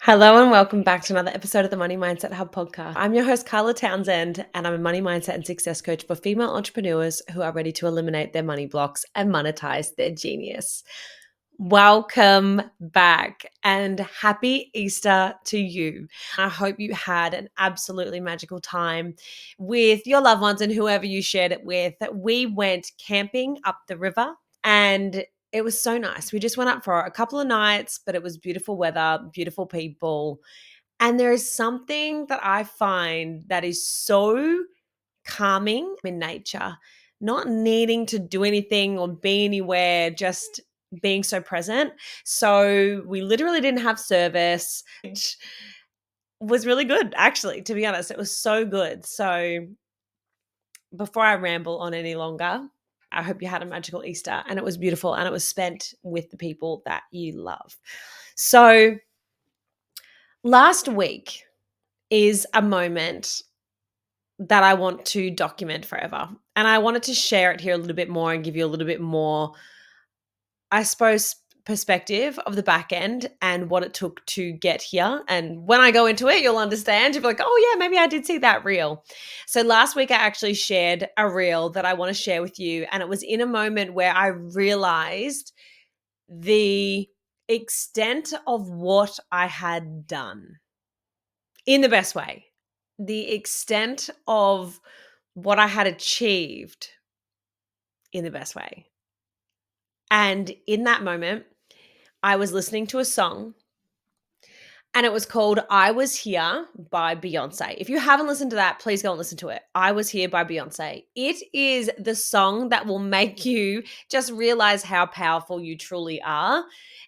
Hello and welcome back to another episode of the Money Mindset Hub podcast. I'm your host, Carla Townsend, and I'm a money mindset and success coach for female entrepreneurs who are ready to eliminate their money blocks and monetize their genius. Welcome back and happy Easter to you. I hope you had an absolutely magical time with your loved ones and whoever you shared it with. We went camping up the river and it was so nice. We just went up for a couple of nights, but it was beautiful weather, beautiful people. And there is something that I find that is so calming in nature, not needing to do anything or be anywhere, just being so present. So we literally didn't have service, which was really good, actually, to be honest. It was so good. So before I ramble on any longer, I hope you had a magical Easter and it was beautiful and it was spent with the people that you love. So last week is a moment that I want to document forever. And I wanted to share it here a little bit more and give you a little bit more, I suppose, perspective of the back end and what it took to get here. And when I go into it, you'll understand. You'll be like, oh, yeah, maybe I did see that reel. So last week, I actually shared a reel that I want to share with you. And it was in a moment where I realized the extent of what I had done in the best way, the extent of what I had achieved in the best way. And in that moment, I was listening to a song and it was called I Was Here by Beyonce. If you haven't listened to that, please go and listen to it. I Was Here by Beyonce. It is the song that will make you just realize how powerful you truly are.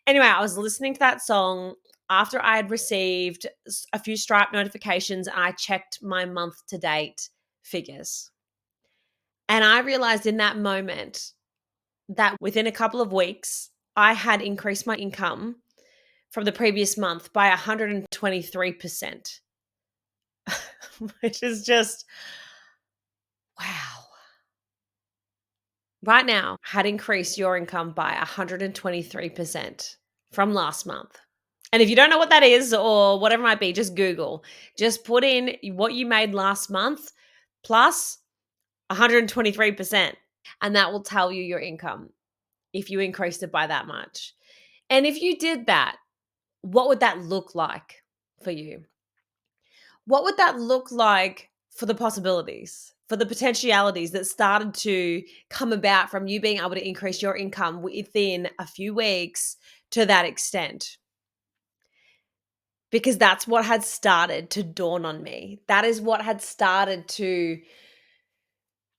Anyway, I was listening to that song after I had received a few Stripe notifications and I checked my month to date figures. And I realized in that moment that within a couple of weeks, I had increased my income from the previous month by 123%, which is just, wow. Right now, had increased your income by 123% from last month. And if you don't know what that is or whatever it might be, just Google. Just put in what you made last month plus 123%. And that will tell you your income if you increased it by that much. And if you did that, what would that look like for you? What would that look like for the possibilities, for the potentialities that started to come about from you being able to increase your income within a few weeks to that extent? Because that's what had started to dawn on me. That is what had started to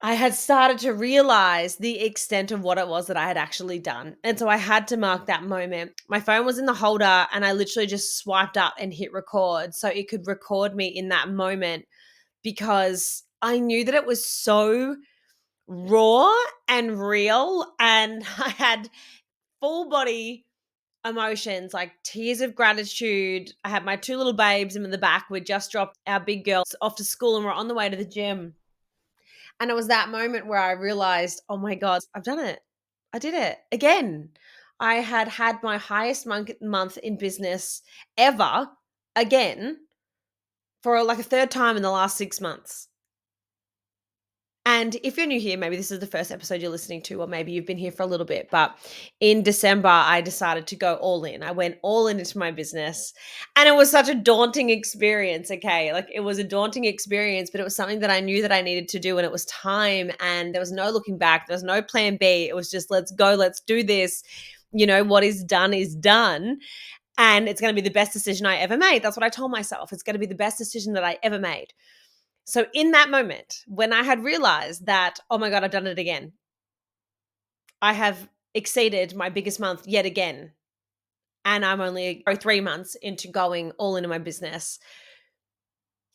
I had started to realize the extent of what it was that I had actually done. And so I had to mark that moment. My phone was in the holder and I literally just swiped up and hit record so it could record me in that moment because I knew that it was so raw and real and I had full body emotions like tears of gratitude. I had my two little babes in the back. We just dropped our big girls off to school and we're on the way to the gym. And it was that moment where I realized, oh my God, I've done it. I did it again. I had had my highest month in business ever again for like a third time in the last 6 months. And if you're new here, maybe this is the first episode you're listening to, or maybe you've been here for a little bit. But in December, I decided to go all in. I went all in into my business. And it was such a daunting experience. Okay. Like it was a daunting experience, but it was something that I knew that I needed to do. And it was time. And there was no looking back. There was no plan B. It was just, let's go, let's do this. You know, what is done is done. And it's going to be the best decision I ever made. That's what I told myself. It's going to be the best decision that I ever made. So in that moment, when I had realized that, oh my God, I've done it again. I have exceeded my biggest month yet again. And I'm only 3 months into going all into my business.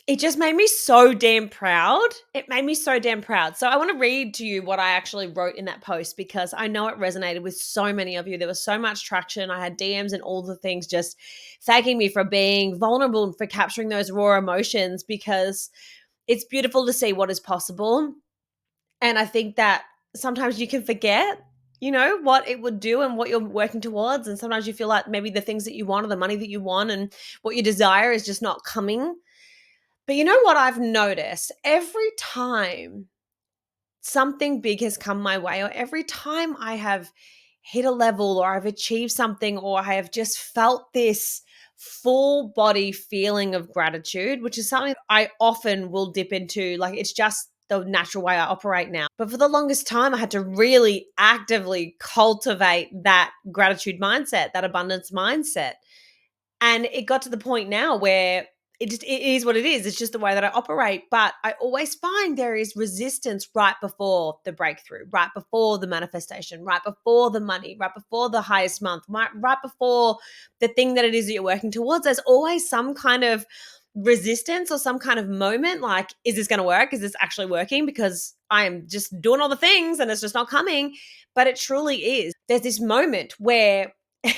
It just made me so damn proud. It made me so damn proud. So I want to read to you what I actually wrote in that post because I know it resonated with so many of you. There was so much traction. I had DMs and all the things just thanking me for being vulnerable and for capturing those raw emotions because it's beautiful to see what is possible. And I think that sometimes you can forget what it would do and what you're working towards. And sometimes you feel like maybe the things that you want or the money that you want and what you desire is just not coming. But you know what I've noticed? Every time something big has come my way, or every time I have hit a level or I've achieved something or I have just felt this full body feeling of gratitude, which is something I often will dip into. Like, it's just the natural way I operate now. But for the longest time, I had to really actively cultivate that gratitude mindset, that abundance mindset. And it got to the point now where it is what it is. It's just the way that I operate. But I always find there is resistance right before the breakthrough, right before the manifestation, right before the money, right before the highest month, right before the thing that it is that you're working towards. There's always some kind of resistance or some kind of moment like, is this going to work? Is this actually working? Because I am just doing all the things and it's just not coming. But it truly is. There's this moment where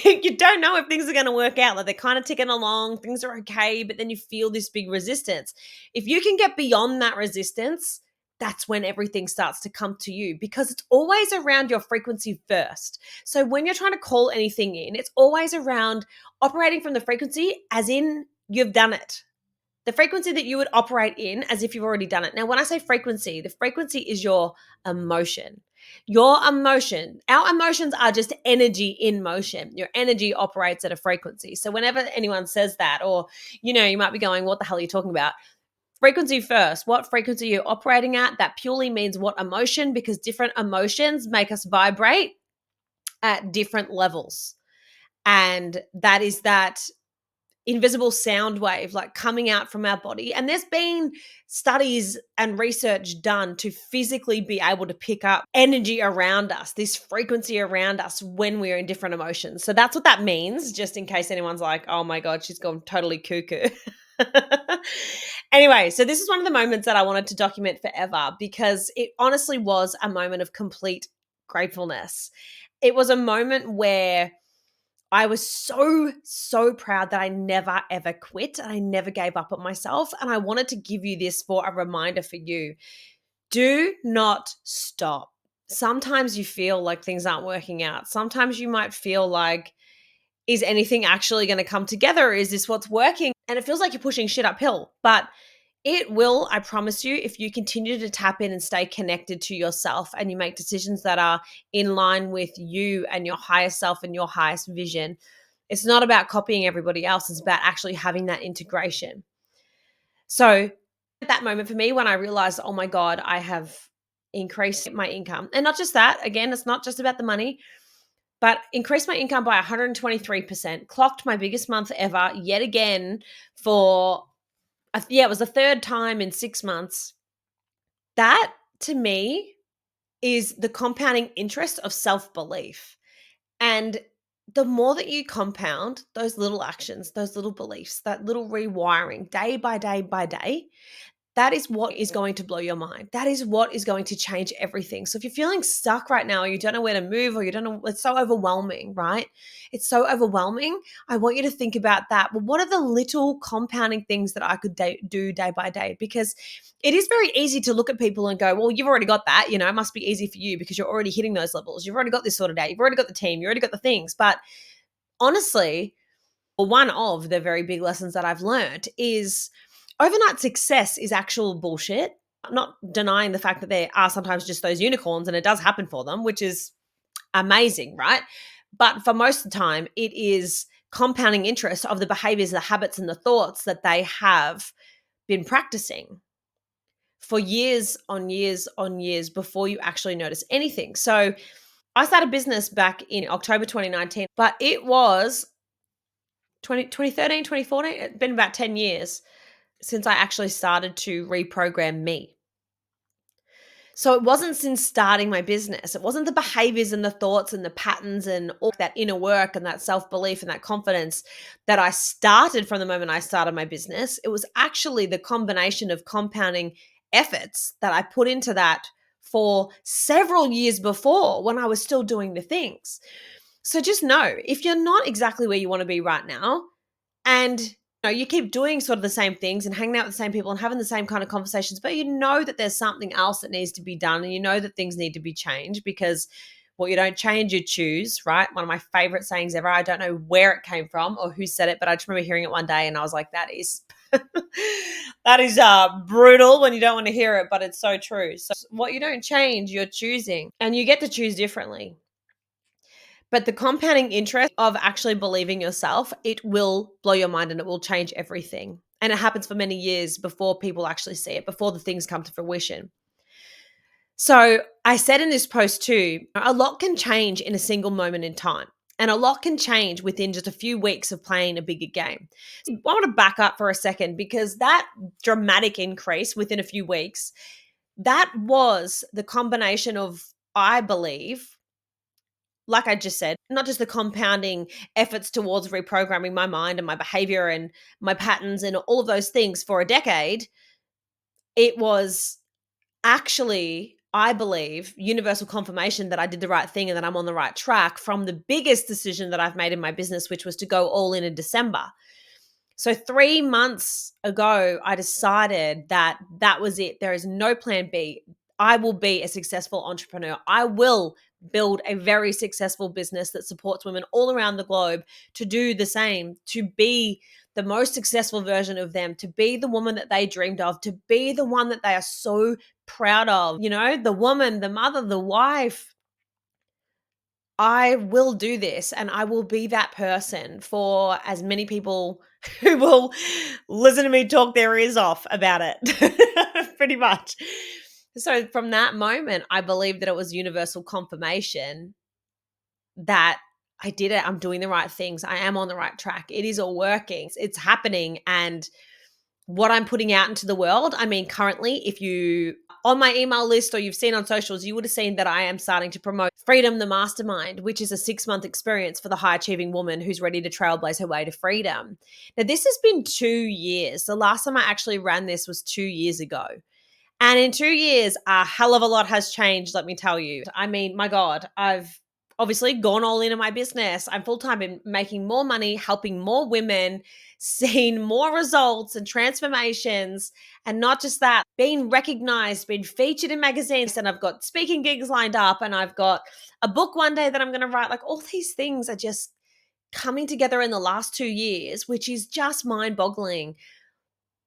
you don't know if things are going to work out. Like, they're kind of ticking along, things are okay, but then you feel this big resistance. If you can get beyond that resistance, that's when everything starts to come to you, because it's always around your frequency first. So when you're trying to call anything in, it's always around operating from the frequency as in you've done it. The frequency that you would operate in as if you've already done it. Now, when I say frequency, the frequency is your emotion. Your emotion, our emotions are just energy in motion. Your energy operates at a frequency. So whenever anyone says that, or, you might be going, what the hell are you talking about? Frequency first. What frequency you're operating at? That purely means what emotion, because different emotions make us vibrate at different levels. And that is that invisible sound wave like coming out from our body. And there's been studies and research done to physically be able to pick up energy around us, this frequency around us when we're in different emotions. So that's what that means, just in case anyone's like, oh my God, she's gone totally cuckoo. Anyway, so this is one of the moments that I wanted to document forever, because it honestly was a moment of complete gratefulness. It was a moment where I was so, so proud that I never, ever quit and I never gave up on myself. And I wanted to give you this for a reminder for you. Do not stop. Sometimes you feel like things aren't working out. Sometimes you might feel like, is anything actually going to come together? Is this what's working? And it feels like you're pushing shit uphill. But it will, I promise you, if you continue to tap in and stay connected to yourself and you make decisions that are in line with you and your highest self and your highest vision. It's not about copying everybody else. It's about actually having that integration. So at that moment for me, when I realized, oh my God, I have increased my income. And not just that, again, it's not just about the money, but increased my income by 123%, clocked my biggest month ever yet again for it was the third time in 6 months. That, to me, is the compounding interest of self-belief. And the more that you compound those little actions, those little beliefs, that little rewiring day by day by day, that is what is going to blow your mind. That is what is going to change everything. So if you're feeling stuck right now, or you don't know where to move, or you don't know, it's so overwhelming, right? It's so overwhelming. I want you to think about that. Well, what are the little compounding things that I could do day by day? Because it is very easy to look at people and go, well, you've already got that. It must be easy for you because you're already hitting those levels. You've already got this sorted out. You've already got the team. You already got the things. But honestly, one of the very big lessons that I've learned is overnight success is actual bullshit. I'm not denying the fact that there are sometimes just those unicorns and it does happen for them, which is amazing, right? But for most of the time, it is compounding interest of the behaviors, the habits, and the thoughts that they have been practicing for years on years on years before you actually notice anything. So I started business back in October 2019, but it was 2013, 2014. It's been about 10 years since I actually started to reprogram me. So it wasn't since starting my business. It wasn't the behaviors and the thoughts and the patterns and all that inner work and that self-belief and that confidence that I started from the moment I started my business. It was actually the combination of compounding efforts that I put into that for several years before, when I was still doing the things. So just know, if you're not exactly where you want to be right now, and you keep doing sort of the same things and hanging out with the same people and having the same kind of conversations, but you know that there's something else that needs to be done, and you know that things need to be changed, because What you don't change, you choose, right? One of my favorite sayings ever. I don't know where it came from or who said it, but I just remember hearing it one day and I was like, that is that is brutal when you don't want to hear it, but it's so true. So what you don't change, you're choosing, and you get to choose differently. But the compounding interest of actually believing yourself, it will blow your mind and it will change everything. And it happens for many years before people actually see it, before the things come to fruition. So I said in this post too, a lot can change in a single moment in time. And a lot can change within just a few weeks of playing a bigger game. So I want to back up for a second because that dramatic increase within a few weeks, that was the combination of, I believe, like I just said, not just the compounding efforts towards reprogramming my mind and my behavior and my patterns and all of those things for a decade. It was actually, I believe, universal confirmation that I did the right thing and that I'm on the right track from the biggest decision that I've made in my business, which was to go all in December. So 3 months ago, I decided that that was it. There is no plan B. I will be a successful entrepreneur. I will build a very successful business that supports women all around the globe to do the same, to be the most successful version of them, to be the woman that they dreamed of, to be the one that they are so proud of, the woman, the mother, the wife. I will do this and I will be that person for as many people who will listen to me talk their ears off about it, pretty much. So from that moment, I believe that it was universal confirmation that I did it. I'm doing the right things. I am on the right track. It is all working. It's happening. And what I'm putting out into the world, I mean, currently, if you on my email list or you've seen on socials, you would have seen that I am starting to promote Freedom the Mastermind, which is a 6-month experience for the high achieving woman who's ready to trailblaze her way to freedom. Now, this has been 2 years. The last time I actually ran this was 2 years ago. And in 2 years, a hell of a lot has changed, let me tell you. I mean, my God, I've obviously gone all into my business. I'm full-time in making more money, helping more women, seeing more results and transformations. And not just that, being recognized, being featured in magazines. And I've got speaking gigs lined up and I've got a book one day that I'm going to write. Like all these things are just coming together in the last 2 years, which is just mind-boggling.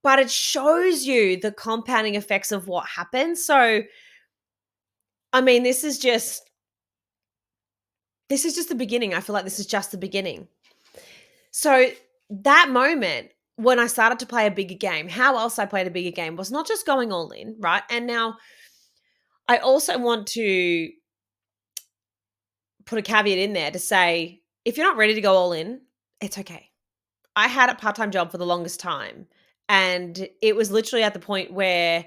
But it shows you the compounding effects of what happens. So, I mean, this is just the beginning. I feel like this is just the beginning. So, that moment when I started to play a bigger game, how else I played a bigger game was not just going all in, right? And now I also want to put a caveat in there to say, if you're not ready to go all in, it's okay. I had a part-time job for the longest time, and it was literally at the point where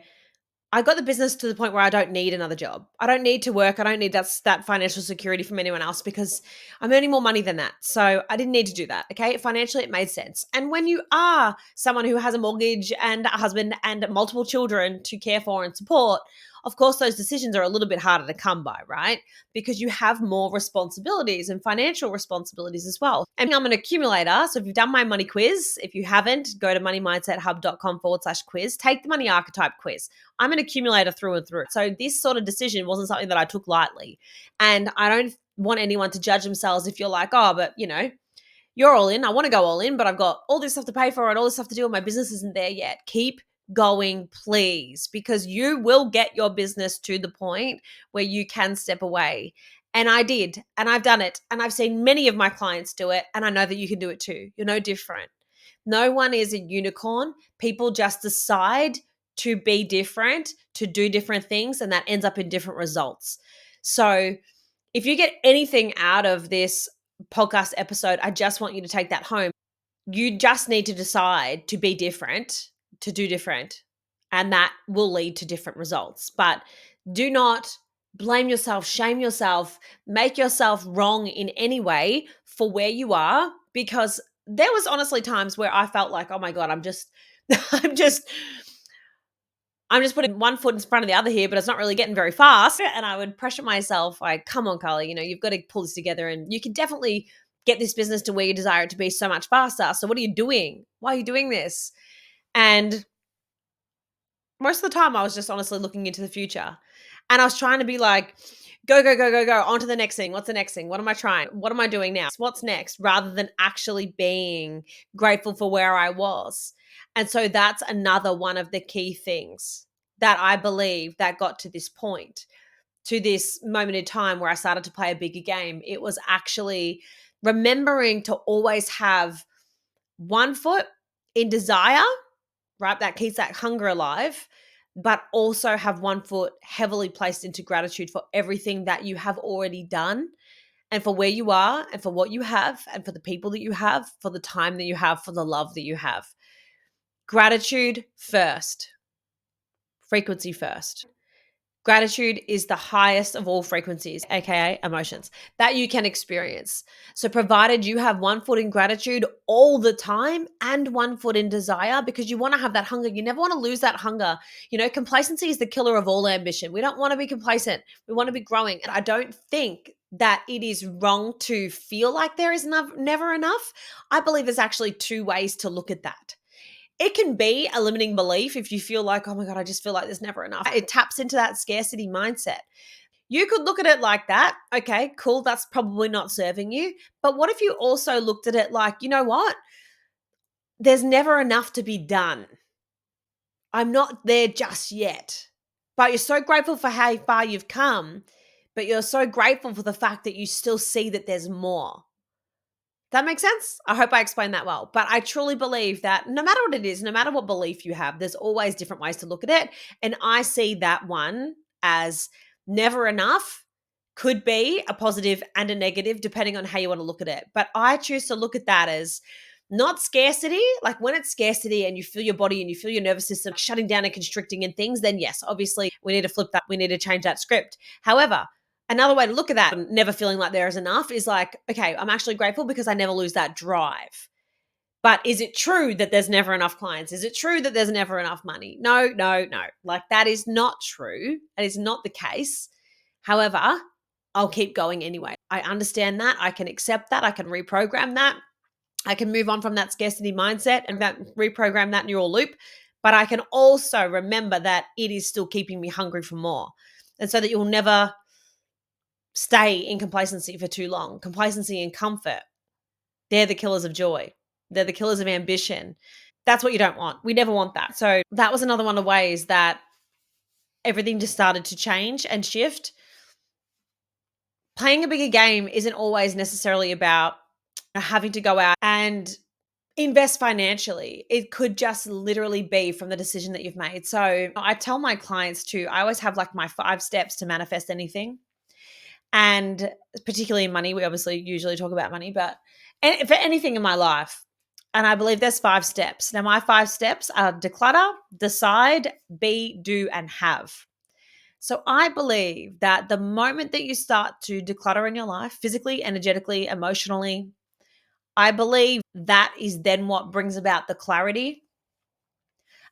I got the business to the point where I don't need another job. I don't need to work. I don't need that financial security from anyone else because I'm earning more money than that. So I didn't need to do that. Okay. Financially, it made sense. And when you are someone who has a mortgage and a husband and multiple children to care for and support, of course, those decisions are a little bit harder to come by, right? Because you have more responsibilities and financial responsibilities as well. And I'm an accumulator. So if you've done my money quiz, if you haven't, go to moneymindset.hub.com/quiz, take the money archetype quiz. I'm an accumulator through and through. So this sort of decision wasn't something that I took lightly. And I don't want anyone to judge themselves if you're like, oh, but you're all in. I want to go all in, but I've got all this stuff to pay for and all this stuff to do and my business isn't there yet. Keep going, please, because you will get your business to the point where you can step away. And I did, and I've done it, and I've seen many of my clients do it, and I know that you can do it too. You're no different. No one is a unicorn. People just decide to be different, to do different things, and that ends up in different results. So if you get anything out of this podcast episode, I just want you to take that home. You just need to decide to be different, to do different, and that will lead to different results. But do not blame yourself, shame yourself, make yourself wrong in any way for where you are, because there was honestly times where I felt like, oh my God, I'm just I'm just putting one foot in front of the other here, but it's not really getting very fast. And I would pressure myself like, come on, Carly, you've got to pull this together and you can definitely get this business to where you desire it to be so much faster. So what are you doing? Why are you doing this? And most of the time I was just honestly looking into the future. And I was trying to be like, go, go, go, go, go, on to the next thing. What's the next thing? What am I trying? What am I doing now? What's next? Rather than actually being grateful for where I was. And so that's another one of the key things that I believe that got to this point, to this moment in time where I started to play a bigger game. It was actually remembering to always have one foot in desire, right? That keeps that hunger alive, but also have one foot heavily placed into gratitude for everything that you have already done and for where you are and for what you have and for the people that you have, for the time that you have, for the love that you have. Gratitude first, frequency first. Gratitude is the highest of all frequencies, aka emotions, that you can experience. So, provided you have one foot in gratitude all the time and one foot in desire, because you want to have that hunger, you never want to lose that hunger. Complacency is the killer of all ambition. We don't want to be complacent, we want to be growing. And I don't think that it is wrong to feel like there is never enough. I believe there's actually two ways to look at that. It can be a limiting belief if you feel like, oh my God, I just feel like there's never enough. It taps into that scarcity mindset. You could look at it like that. Okay, cool. That's probably not serving you. But what if you also looked at it like, you know what? There's never enough to be done. I'm not there just yet. But you're so grateful for how far you've come, but you're so grateful for the fact that you still see that there's more. That makes sense? I hope I explained that well. But I truly believe that no matter what it is, no matter what belief you have, there's always different ways to look at it. And I see that one as never enough, could be a positive and a negative, depending on how you want to look at it. But I choose to look at that as not scarcity. Like when it's scarcity and you feel your body and you feel your nervous system shutting down and constricting and things, then yes, obviously we need to flip that. We need to change that script. However, another way to look at that, never feeling like there is enough, is like, okay, I'm actually grateful because I never lose that drive. But is it true that there's never enough clients? Is it true that there's never enough money? No, no, no. Like that is not true. That is not the case. However, I'll keep going anyway. I understand that. I can accept that. I can reprogram that. I can move on from that scarcity mindset and reprogram that neural loop. But I can also remember that it is still keeping me hungry for more. And so that you'll never stay in complacency for too long. Complacency and comfort, they're the killers of joy. They're the killers of ambition. That's what you don't want. We never want that. So that was another one of the ways that everything just started to change and shift. Playing a bigger game isn't always necessarily about having to go out and invest financially. It could just literally be from the decision that you've made. So I tell my clients I always have like my 5 steps to manifest anything. And particularly in money, we obviously usually talk about money, but for anything in my life. And I believe there's 5 steps. Now, my 5 steps are declutter, decide, be, do, and have. So I believe that the moment that you start to declutter in your life, physically, energetically, emotionally, I believe that is then what brings about the clarity.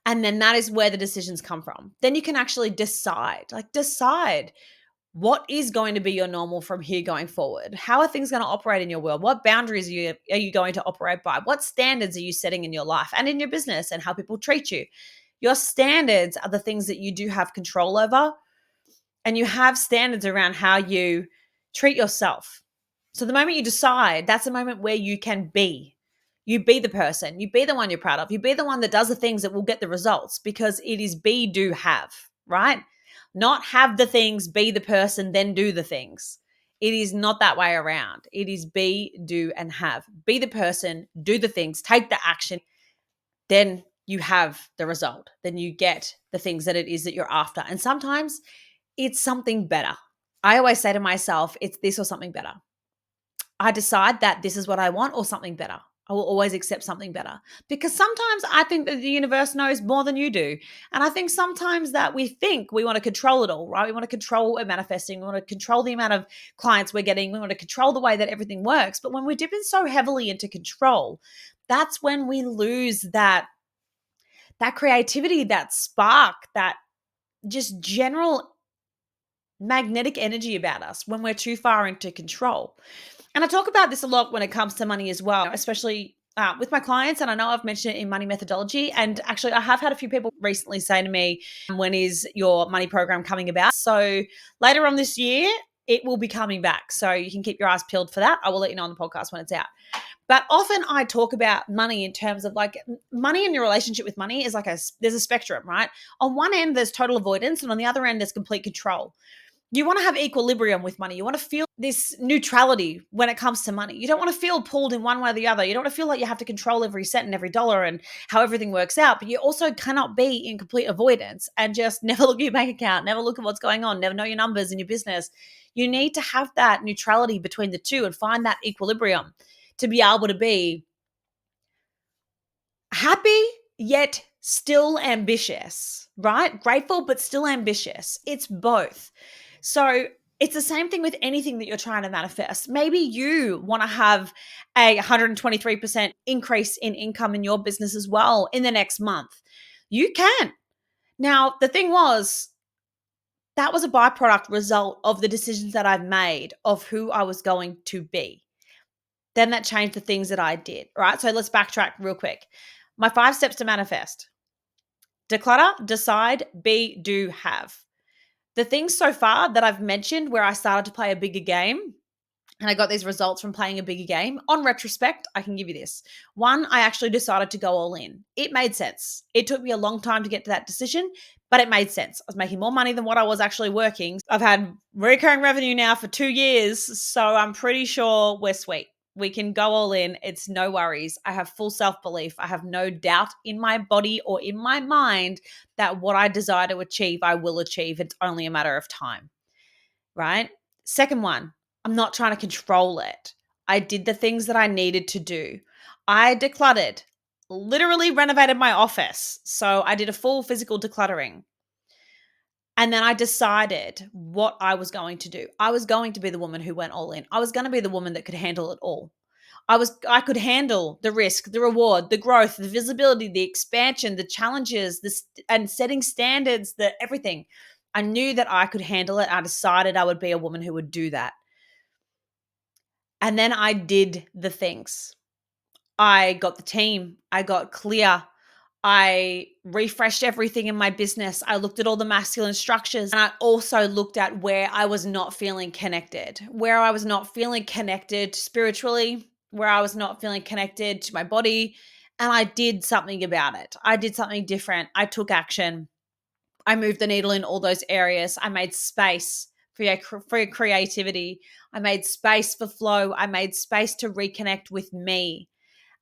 And then that is where the decisions come from. Then you can actually decide what is going to be your normal from here going forward? How are things going to operate in your world? What boundaries are you going to operate by? What standards are you setting in your life and in your business and how people treat you? Your standards are the things that you do have control over, and you have standards around how you treat yourself. So the moment you decide, that's the moment where you can be. You be the person. You be the one you're proud of. You be the one that does the things that will get the results, because it is be, do, have, right? Not have the things, be the person, then do the things. It is not that way around. It is be, do, and have. Be the person, do the things, take the action, then you have the result. Then you get the things that it is that you're after. And sometimes it's something better. I always say to myself, it's this or something better. I decide that this is what I want or something better. I will always accept something better, because sometimes I think that the universe knows more than you do. And I think sometimes that we think we want to control it all, right? We want to control what we're manifesting. We want to control the amount of clients we're getting. We want to control the way that everything works. But when we dip in so heavily into control, that's when we lose that creativity, that spark, that just general magnetic energy about us when we're too far into control. And I talk about this a lot when it comes to money as well, especially with my clients. And I know I've mentioned it in money methodology. And actually, I have had a few people recently say to me, when is your money program coming about? So later on this year, it will be coming back. So you can keep your eyes peeled for that. I will let you know on the podcast when it's out. But often I talk about money in terms of like money, and your relationship with money is like there's a spectrum, right? On one end, there's total avoidance, and on the other end, there's complete control. You want to have equilibrium with money. You want to feel this neutrality when it comes to money. You don't want to feel pulled in one way or the other. You don't want to feel like you have to control every cent and every dollar and how everything works out. But you also cannot be in complete avoidance and just never look at your bank account, never look at what's going on, never know your numbers in your business. You need to have that neutrality between the two and find that equilibrium to be able to be happy yet still ambitious, right? Grateful but still ambitious. It's both. So it's the same thing with anything that you're trying to manifest. Maybe you want to have a 123% increase in income in your business as well in the next month. You can. Now, the thing was, that was a byproduct result of the decisions that I've made of who I was going to be. Then that changed the things that I did, right? So let's backtrack real quick. My 5 steps to manifest: declutter, decide, be, do, have. The things so far that I've mentioned where I started to play a bigger game and I got these results from playing a bigger game, on retrospect, I can give you this. 1, I actually decided to go all in. It made sense. It took me a long time to get to that decision, but it made sense. I was making more money than what I was actually working. I've had recurring revenue now for 2 years, so I'm pretty sure we're sweet. We can go all in. It's no worries. I have full self-belief. I have no doubt in my body or in my mind that what I desire to achieve, I will achieve. It's only a matter of time, right? Second one, I'm not trying to control it. I did the things that I needed to do. I decluttered, literally renovated my office. So I did a full physical decluttering. And then I decided what I was going to do. I was going to be the woman who went all in. I was going to be the woman that could handle it all. I could handle the risk, the reward, the growth, the visibility, the expansion, the challenges, and setting standards, the everything. I knew that I could handle it. I decided I would be a woman who would do that. And then I did the things. I got the team. I got clear. I refreshed everything in my business. I looked at all the masculine structures, and I also looked at where I was not feeling connected, spiritually, where I was not feeling connected to my body. And I did something about it. I did something different. I took action. I moved the needle in all those areas. I made space for your creativity. I made space for flow. I made space to reconnect with me.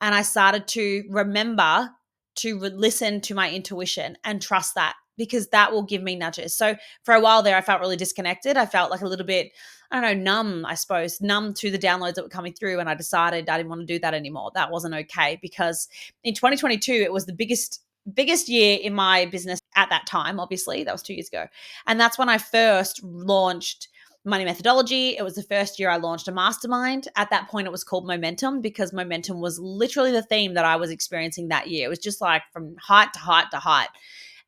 And I started to remember to listen to my intuition and trust that, because that will give me nudges. So for a while there, I felt really disconnected. I felt like a little bit, I don't know, numb, I suppose, numb to the downloads that were coming through. And I decided I didn't want to do that anymore. That wasn't okay, because in 2022, it was the biggest year in my business at that time. Obviously, that was 2 years ago. And that's when I first launched money methodology. It was the first year I launched a mastermind. At that point, it was called Momentum, because momentum was literally the theme that I was experiencing that year. It was just like from height to height to height.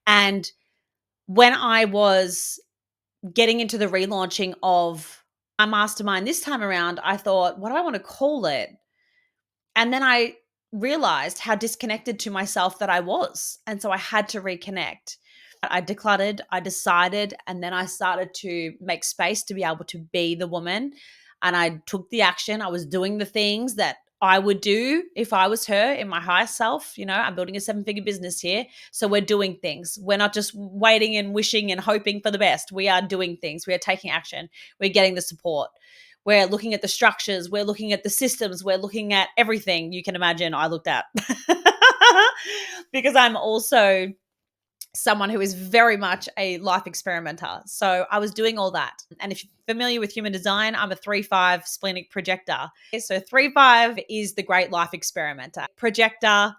And when I was getting into the relaunching of a mastermind this time around, I thought, what do I want to call it? And then I realized how disconnected to myself that I was. And so I had to reconnect. I decluttered, I decided, and then I started to make space to be able to be the woman. And I took the action. I was doing the things that I would do if I was her in my higher self. You know, I'm building a 7-figure business here. So we're doing things. We're not just waiting and wishing and hoping for the best. We are doing things. We are taking action. We're getting the support. We're looking at the structures. We're looking at the systems. We're looking at everything you can imagine I looked at. Because I'm also someone who is very much a life experimenter. So I was doing all that. And if you're familiar with human design, I'm a 3-5 splenic projector. So 3-5 is the great life experimenter. Projector,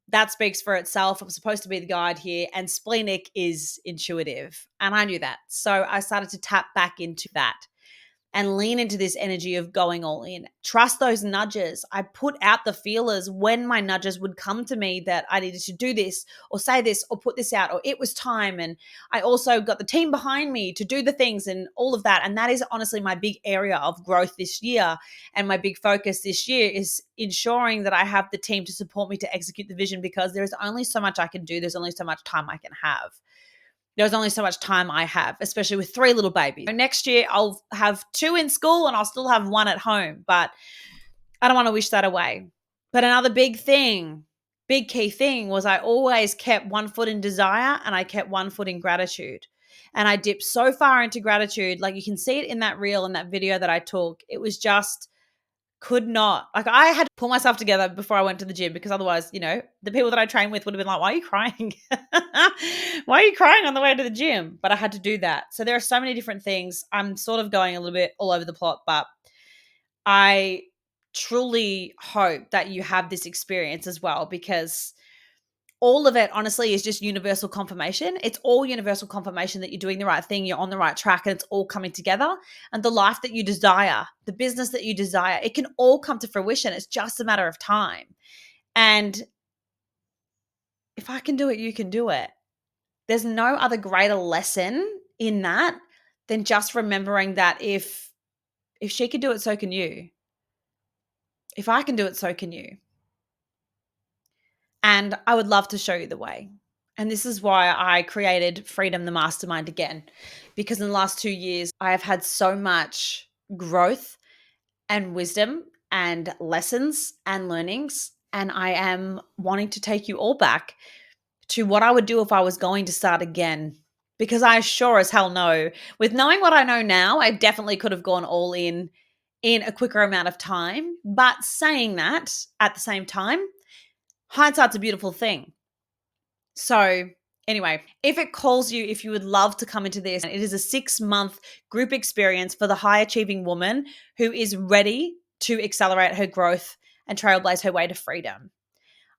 that speaks for itself. I'm supposed to be the guide here. And splenic is intuitive. And I knew that. So I started to tap back into that and lean into this energy of going all in. Trust those nudges. I put out the feelers when my nudges would come to me that I needed to do this or say this or put this out or it was time. And I also got the team behind me to do the things and all of that. And that is honestly my big area of growth this year. And my big focus this year is ensuring that I have the team to support me to execute the vision, because there is only so much I can do. There's only so much time I can have. there's only so much time I have, especially with 3 little babies. Next year, I'll have 2 in school and I'll still have 1 at home, but I don't want to wish that away. But another big key thing was I always kept one foot in desire and I kept one foot in gratitude. And I dipped so far into gratitude. Like you can see it in that reel, in that video that I took. It was just I had to pull myself together before I went to the gym, because otherwise, the people that I train with would have been like, why are you crying? Why are you crying on the way to the gym? But I had to do that. So there are so many different things. I'm sort of going a little bit all over the plot, but I truly hope that you have this experience as well, because all of it, honestly, is just universal confirmation. It's all universal confirmation that you're doing the right thing, you're on the right track, and it's all coming together. And the life that you desire, the business that you desire, it can all come to fruition. It's just a matter of time. And if I can do it, you can do it. There's no other greater lesson in that than just remembering that if she can do it, so can you. If I can do it, so can you. And I would love to show you the way. And this is why I created Freedom the Mastermind again, because in the last 2 years, I have had so much growth and wisdom and lessons and learnings. And I am wanting to take you all back to what I would do if I was going to start again. Because I sure as hell know, with knowing what I know now, I definitely could have gone all in a quicker amount of time. But saying that, at the same time, hindsight's a beautiful thing. So anyway, if it calls you, if you would love to come into this, it is a 6-month group experience for the high achieving woman who is ready to accelerate her growth and trailblaze her way to freedom.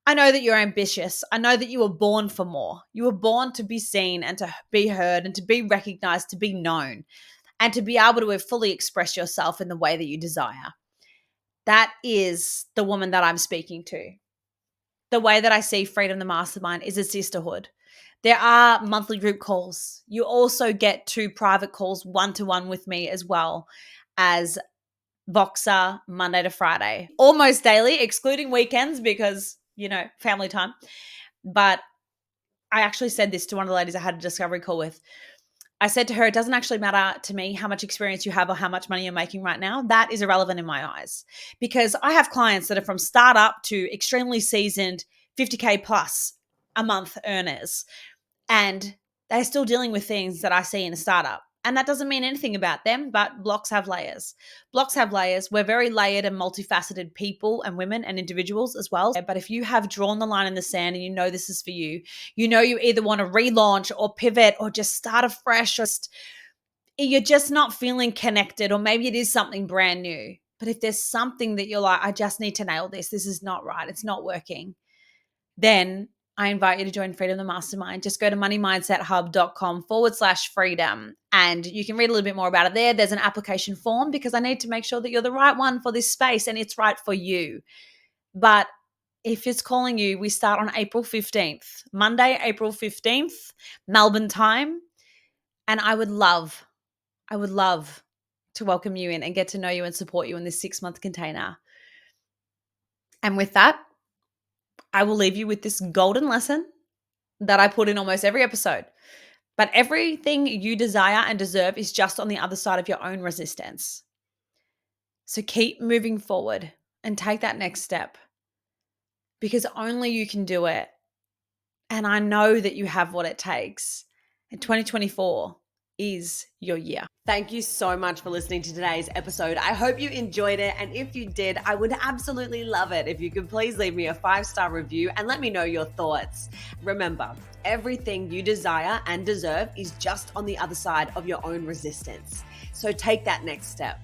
I know that you're ambitious. I know that you were born for more. You were born to be seen and to be heard and to be recognized, to be known, and to be able to fully express yourself in the way that you desire. That is the woman that I'm speaking to. The way that I see Freedom the Mastermind is a sisterhood. There are monthly group calls. You also get 2 private calls, 1-to-1 with me, as well as Voxer Monday to Friday, almost daily, excluding weekends because, family time. But I actually said this to one of the ladies I had a discovery call with. I said to her, it doesn't actually matter to me how much experience you have or how much money you're making right now. That is irrelevant in my eyes, because I have clients that are from startup to extremely seasoned 50K plus a month earners, and they're still dealing with things that I see in a startup. And that doesn't mean anything about them, but blocks have layers. Blocks have layers. We're very layered and multifaceted people and women and individuals as well. But if you have drawn the line in the sand and you know this is for you, you either want to relaunch or pivot or just start afresh, or you're just not feeling connected, or maybe it is something brand new. But if there's something that you're like, I just need to nail this, this is not right, it's not working, then I invite you to join Freedom the Mastermind. Just go to moneymindset.hub.com/freedom and you can read a little bit more about it there. There's an application form, because I need to make sure that you're the right one for this space and it's right for you. But if it's calling you, we start on April 15th, Monday, April 15th, Melbourne time. And I would love to welcome you in and get to know you and support you in this 6-month container. And with that, I will leave you with this golden lesson that I put in almost every episode. But everything you desire and deserve is just on the other side of your own resistance. So keep moving forward and take that next step, because only you can do it. And I know that you have what it takes. And 2024 is your year. Thank you so much for listening to today's episode. I hope you enjoyed it. And if you did, I would absolutely love it if you could please leave me a 5-star review and let me know your thoughts. Remember, everything you desire and deserve is just on the other side of your own resistance. So take that next step.